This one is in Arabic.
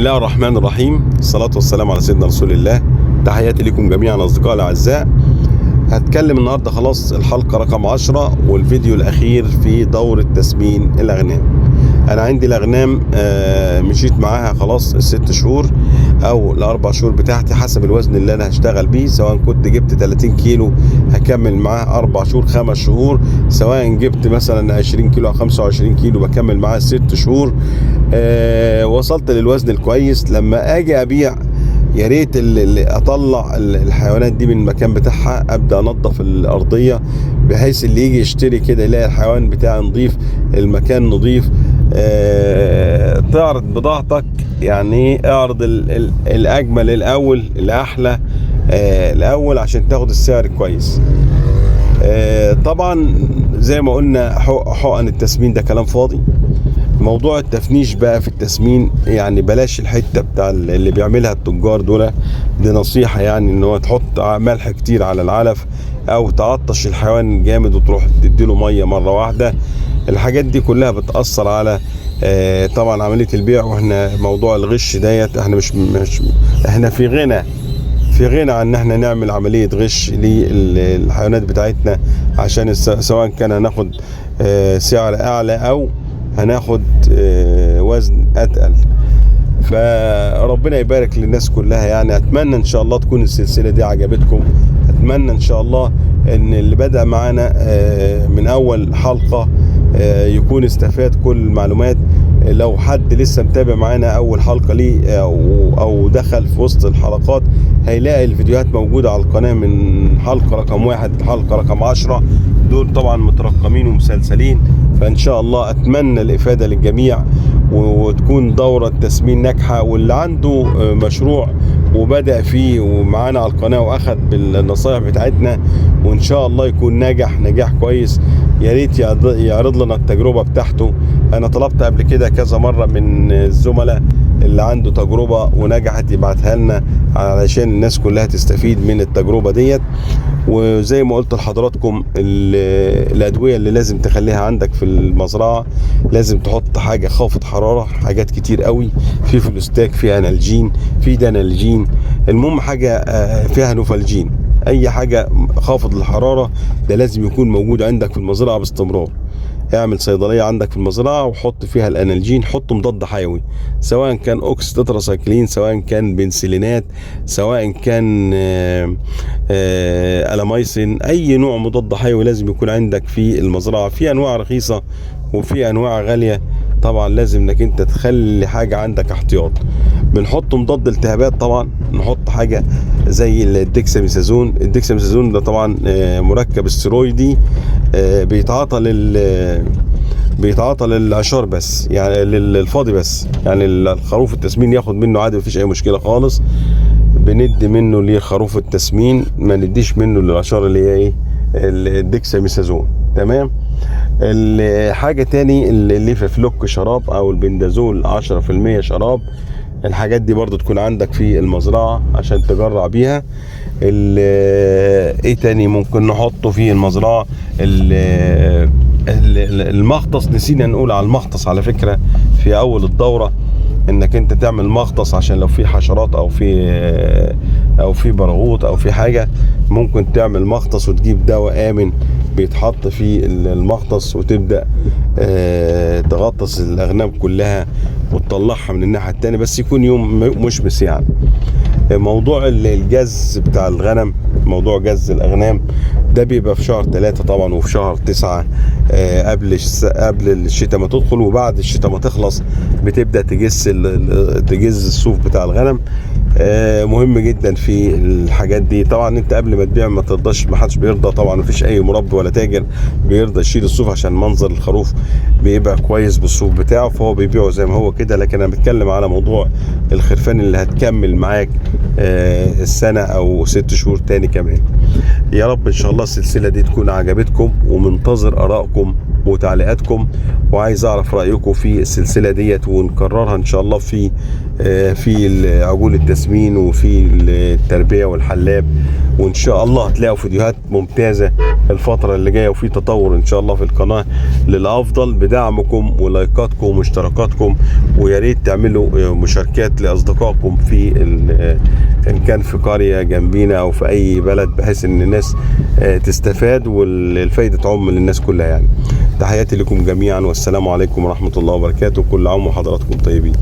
الله الرحمن الرحيم. الصلاة والسلام على سيدنا رسول الله. تحياتي لكم جميعا أصدقائي الأعزاء. هتكلم النهاردة خلاص الحلقة رقم 10 والفيديو الأخير في دورة تسمين الأغنام. أنا عندي الأغنام مشيت معاها خلاص ال6 شهور أو ال4 شهور بتاعتي حسب الوزن اللي أنا هشتغل بيه، سواء كنت جبت 30 كيلو هكمل معاه 4 شهور 5 شهور، سواء جبت مثلا 20 كيلو أو 25 كيلو بكمل معاه 6 شهور. وصلت للوزن الكويس. لما أجي أبيع يا ريت اللي اطلع الحيوانات دي من المكان بتاعها، ابدا انظف الارضيه بحيث اللي يجي يشتري كده يلاقي الحيوان بتاعي نظيف، المكان نظيف. تعرض بضاعتك، يعني اعرض الاجمل الاول الاحلى الاول عشان تاخد السعر كويس. طبعا زي ما قلنا حقن التسمين ده كلام فاضي. موضوع التفنيش بقى في التسمين يعني بلاش الحته بتاع اللي بيعملها التجار دول، دي نصيحه يعني ان هو تحط ملح كتير على العلف او تعطش الحيوان جامد وتروح تديله ميه مره واحده. الحاجات دي كلها بتاثر على طبعا عمليه البيع. واحنا موضوع الغش ديت احنا مش احنا في غنى عن ان احنا نعمل عمليه غش للحيوانات بتاعتنا، عشان سواء كان هناخد سعر اعلى او هناخد وزن اتقل. فربنا يبارك للناس كلها. يعني اتمنى ان شاء الله تكون السلسله دي عجبتكم. اتمنى ان شاء الله ان اللي بدأ معانا من اول حلقه يكون استفاد كل المعلومات. لو حد لسه متابع معانا اول حلقه ليه او دخل في وسط الحلقات هيلاقي الفيديوهات موجوده على القناه من حلقه رقم 1 لحلقه رقم 10. دول طبعا مترقمين ومسلسلين. فان شاء الله اتمنى الافاده للجميع وتكون دوره تسمين ناجحه. واللي عنده مشروع وبدأ فيه ومعانا على القناه واخد بالنصايح بتاعتنا وان شاء الله يكون ناجح نجاح كويس، يا ريت يعرض لنا التجربه بتاعته. انا طلبت قبل كده كذا مره من الزملاء اللي عنده تجربه ونجحت يبعتها لنا علشان الناس كلها تستفيد من التجربه ديت. وزي ما قلت لحضراتكم الادويه اللي لازم تخليها عندك في المزرعه، لازم تحط حاجه خافض حراره، حاجات كتير قوي، في فلوستاك، في انالجين، في دانالجين، المهم حاجه فيها نوفالجين. اي حاجه خافض الحراره ده لازم يكون موجود عندك في المزرعه باستمرار. اعمل صيدليه عندك في المزرعه وحط فيها الانالجين، حط مضاد حيوي سواء كان اوكس تتراسايكلين، سواء كان بنسلينات، سواء كان الامايسين، اي نوع مضاد حيوي لازم يكون عندك في المزرعه. في انواع رخيصه وفي انواع غاليه، طبعا لازم انك انت تخلي حاجه عندك احتياط. بنحط مضاد التهابات، طبعا نحط حاجه زي الديكساميثازون. الديكساميثازون ده طبعا مركب استرويدي بيتعاطى للعشار بس، يعني للفاضي بس، يعني الخروف التسمين ياخد منه عادي مفيش اي مشكله خالص. بندي منه لخروف التسمين، ما نديش منه للعشار اللي هي ايه الديكساميثازون. تمام. الحاجه تاني اللي في فلوك شراب او البندازول 10% شراب، الحاجات دي برضو تكون عندك في المزرعه عشان تجرع بيها. ايه تاني ممكن نحطه في المزرعه؟ المغطس، نسينا نقول على المغطس على فكره في اول الدوره، انك انت تعمل مغطس عشان لو في حشرات او في برغوث او في حاجه، ممكن تعمل مغطس وتجيب دواء امن بيتحط في المغطس وتبدا تغطس الاغنام كلها وتطلعها من الناحيه التانيه، بس يكون يوم مشمس. يعني موضوع الجز بتاع الغنم، موضوع جز الاغنام ده بيبقى في شهر 3 طبعا وفي شهر 9 قبل الشتاء ما تدخل، وبعد الشتاء ما تخلص بتبدا تجز الصوف بتاع الغنم. مهم جدا في الحاجات دي. طبعا انت قبل ما تبيع ما ترضاش، ما حدش بيرضى طبعا، ما فيش اي مربي ولا تاجر بيرضى يشيل الصوف عشان منظر الخروف بيبقى كويس بالصوف بتاعه، فهو بيبيعه زي ما هو كده. لكن انا بتكلم على موضوع الخرفان اللي هتكمل معاك السنه او 6 شهور تاني كمان. يا رب ان شاء الله السلسله دي تكون عجبتكم، ومنتظر ارائكم وتعليقاتكم، وعايز اعرف رايكم في السلسله ديت، ونكررها ان شاء الله في عجول التسمين وفي التربيه والحلاب. وان شاء الله هتلاقوا فيديوهات ممتازه الفتره اللي جايه، وفي تطور ان شاء الله في القناه للافضل بدعمكم ولايكاتكم واشتراكاتكم. ويا ريت تعملوا مشاركات لاصدقائكم ان كان في قريه جنبينا او في اي بلد، بحيث ان الناس تستفاد والفايده تعم للناس كلها يعني. تحياتي لكم جميعا، والسلام عليكم ورحمه الله وبركاته. كل عام وحضراتكم طيبين.